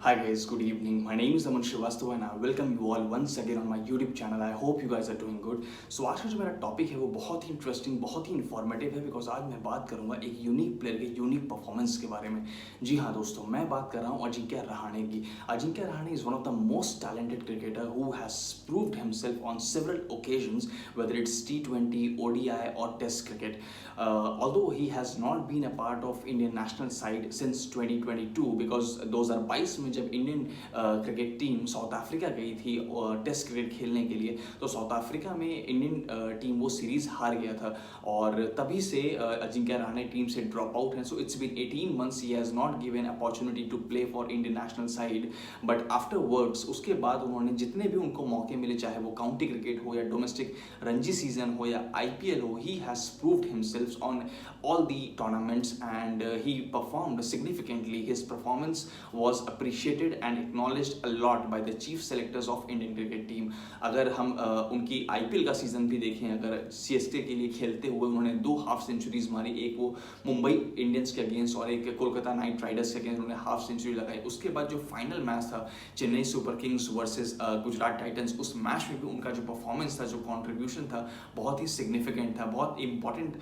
Hi guys, good evening. My name is Aman Srivastava and I welcome you all once again on my YouTube channel. I hope you guys are doing good. So आज का जो मेरा topic है वो बहुत ही interesting, बहुत ही informative है because आज मैं बात करूंगा एक यूनिक प्लेयर के यूनिक परफॉर्मेंस के बारे में। जी हाँ दोस्तों, मैं बात कर रहा हूँ अजिंक्य रहाणे की। Ajinkya Rahane is one of the most talented cricketer who has proved himself on several occasions, whether it's T20, ODI or Test cricket. Although he has not been a part of Indian national side since 2022 because 2022 में जब Indian cricket team South Africa गई थी test cricket खेलने के लिए, तो South Africa में Indian team वो सीरीज हार गया था और तभी से अजिंक्य रहाणे टीम से ड्रॉप आउट है। So it's been 18 months he has not given opportunity to play for Indian national side. But afterwards उसके बाद उन्होंने जितने भी उनको मौके मिले, चाहे वो काउंटी क्रिकेट हो या डोमेस्टिक रणजी सीजन हो या IPL हो, he has proved himself on all the tournaments and he performed significantly. His performance was appreciated and acknowledged a lot by the chief selectors of Indian cricket team. अगर हम उनकी IPL का season भी देखें, अगर CSK के लिए खेलते हुए उन्होंने 2 हाफ सेंचुरीज मारी, एक वो मुंबई इंडियंस के अगेंस्ट और एक कोलकाता नाइट राइडर्स के अगेंस्ट उन्होंने हाफ सेंचुरी लगाई। उसके बाद जो फाइनल मैच था Chennai super Kings versus Gujarat Titans, उस मैच में भी उनका जो परफॉर्मेंस था, जो कॉन्ट्रीब्यूशन था, बहुत ही सिग्निफिकेंट था, बहुत इंपॉर्टेंट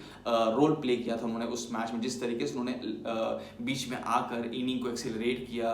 रोल प्ले किया था उन्होंने उस मैच में। जिस तरीके से उन्होंने बीच में आकर इनिंग को एक्सेलरेट किया,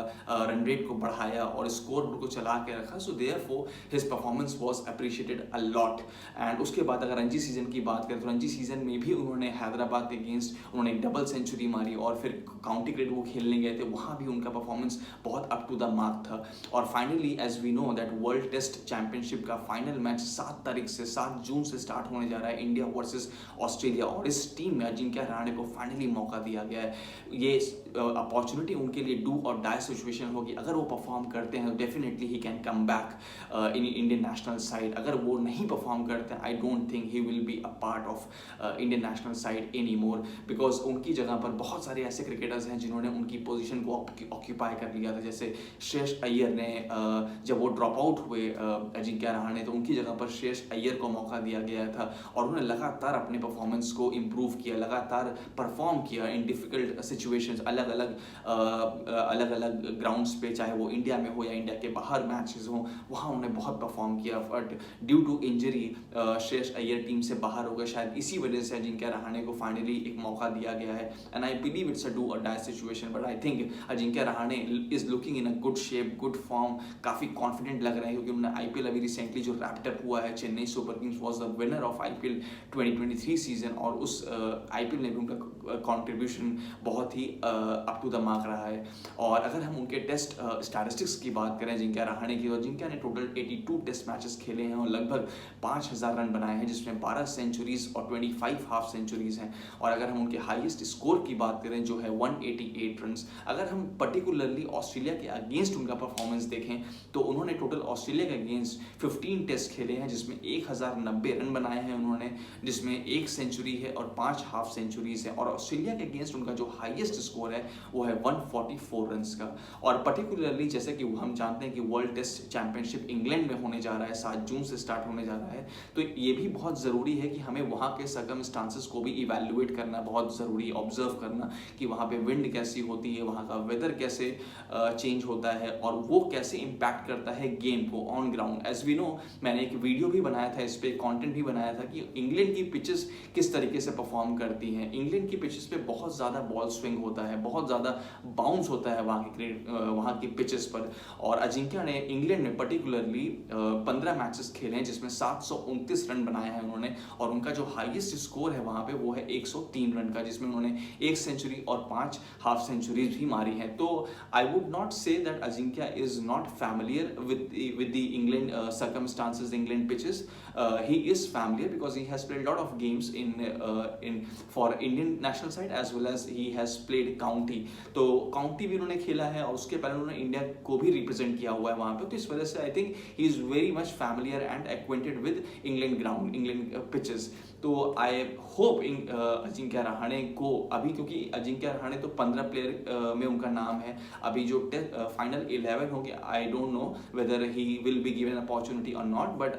रन रेट को बढ़ाया और स्कोर बोर्ड को चला के रखा, so therefore his performance was appreciated a lot. And उसके बाद अगर रणजी सीजन की बात करें तो रणजी सीजन में भी उन्होंने हैदराबाद के अगेंस्ट उन्होंने एक डबल सेंचुरी मारी और फिर काउंटी क्रिकेट वो खेलने गए थे, वहाँ भी उनका परफॉर्मेंस बहुत अप टू द मार्क था। और finally as we know that world test championship का फाइनल मैच 7 जून से स्टार्ट होने जा रहा है, इंडिया वर्सेस ऑस्ट्रेलिया, और इस टीम में अजिंक्य रहाणे को फाइनली मौका दिया गया है। ये अपॉर्चुनिटी उनके लिए डू और डाई सिचुएशन होगी। अगर वो परफॉर्म करते हैं तो definitely he can come back in Indian national side. अगर वो नहीं परफॉर्म करते हैं, I don't think he will be a part of Indian national side any more, because उनकी जगह पर बहुत सारे ऐसे क्रिकेटर्स हैं जिन्होंने उनकी पोजीशन को ऑक्यूपाई कर लिया था। जैसे श्रेयस अय्यर ने जब वो ड्रॉप आउट हुए अजिंक्य रहाणे, तो उनकी जगह पर श्रेयस अय्यर को मौका दिया गया था और उन्होंने लगातार अपने परफॉर्मेंस को इम्प्रूव किया, लगातार परफॉर्म किया इन डिफिकल्ट सिचुएशंस, अलग अलग ग्राउंड्स पे, चाहे वो इंडिया में हो या इंडिया के बाहर मैचेस हो, वहाँ उन्होंने बहुत परफॉर्म किया। But due to injury Shreyas Iyer team से बाहर हो गए, शायद इसी वजह से अजिंक्य रहाणे को फाइनली एक मौका दिया गया है। And I believe it's a do or die situation, but I think Ajinkya Rahane is looking in a good shape, good form, काफ़ी कॉन्फिडेंट लग रहे हैं क्योंकि उन्होंने IPL अभी रिसेंटली जो रैप्ट हुआ है, Chennai super Kings was the winner of IPL 2023 season, और उस IPL ने भी उनका कॉन्ट्रीब्यूशन बहुत ही अप टू द मार्क रहा है। और अगर हम उनके टेस्ट स्टैटिस्टिक्स की बात करें अजिंक्य रहाणे की, तो अजिंक्य ने टोटल 82 टेस्ट मैचेस खेले हैं और लगभग 5000 रन बनाए हैं, जिसमें 12 सेंचुरीज और 25 हाफ सेंचुरीज हैं। और अगर हम उनके हाईएस्ट स्कोर की बात करें जो है 188 रन। अगर हम पर्टिकुलरली ऑस्ट्रेलिया के अगेंस्ट उनका परफॉर्मेंस देखें तो उन्होंने टोटल ऑस्ट्रेलिया के अगेंस्ट 15 टेस्ट खेले हैं, जिसमें 1090 रन बनाए हैं उन्होंने, जिसमें 1 सेंचुरी है और 5 हाफ सेंचुरीज है। और ऑस्ट्रेलिया के अगेंस्ट उनका जो हाईएस्ट स्कोर है वो है 144 रन का। और पर्टिकुलरली जैसे कि हम जानते हैं कि वर्ल्ड टेस्ट चैंपियनशिप इंग्लैंड में होने जा रहा है, 7 जून से स्टार्ट होने जा रहा है, तो ये भी बहुत ज़रूरी है कि हमें वहाँ के सर्कमस्टांसेस को भी इवैल्यूएट करना बहुत ज़रूरी, ऑब्जर्व करना कि वहाँ पे विंड कैसी होती है, वहाँ का वेदर कैसे चेंज होता है और वो कैसे इम्पैक्ट करता है गेम को on ground. As we know, मैंने एक वीडियो भी बनाया था, इस पर कॉन्टेंट भी बनाया था कि इंग्लैंड की पिचेस किस तरीके से परफॉर्म करती हैं। इंग्लैंड की पिचेस पे बहुत ज़्यादा बॉल स्विंग होता है, बहुत ज़्यादा बाउंस होता है वहाँ की पिचेस पर। और अजिंक्य ने इंग्लैंड में पर्टिकुलरली 15 मैचेस खेले हैं, जिसमें 729 रन बनाए हैं उन्होंने, और उनका जो हाईएस्ट स्कोर है वहाँ पे वो है 103 रन का, जिसमें उन्होंने 1 सेंचुरी और 5 हाफ सेंचुरीज भी मारी हैं। तो I would not say that Ajinkya is not familiar with the England circumstances, England pitches. He is familiar because he has played a lot of games in for Indian national side as well as he has played county. तो county भी उन्होंने खेला है और उसके पहले उन्होंने India को भी रिप्रेजेंट किया हुआ है वहाँ पे, तो इस वजह से I think he is very much familiar and acquainted with England ground, England pitches. तो आई होप अजिंक्य रहाणे को अभी, क्योंकि अजिंक्य रहाणे तो 15 प्लेयर में उनका नाम है, अभी जो फाइनल 11 हो गया, I don't know whether he will be given opportunity or not, but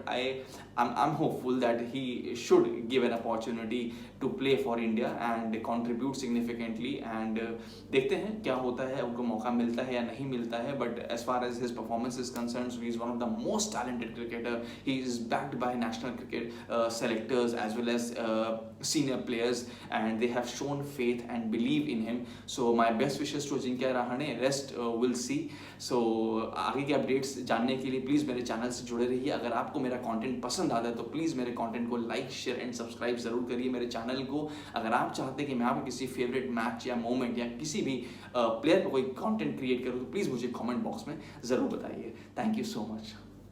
I'm hopeful that he should give an opportunity to play for India and contribute significantly, and देखते हैं क्या होता है, उनको मौका मिलता है या नहीं मिलता है, but as far as his performance is concerned, he is one of the most talented cricketer. He is backed by national cricket selectors as well as senior players, and they have shown faith and believe in him. So my best wishes to Ajinkya Rahane. Rest we'll see. So आगे के updates जानने के लिए please मेरे channel से जुड़े रहिए। अगर आपको मेरा कंटेंट पसंद आता है तो प्लीज़ मेरे कंटेंट को लाइक, शेयर एंड सब्सक्राइब ज़रूर करिए मेरे चैनल को। अगर आप चाहते हैं कि मैं आपके किसी फेवरेट मैच या मोमेंट या किसी भी प्लेयर पर कोई कंटेंट क्रिएट करूँ तो प्लीज़ मुझे कमेंट बॉक्स में ज़रूर बताइए। Thank you so much.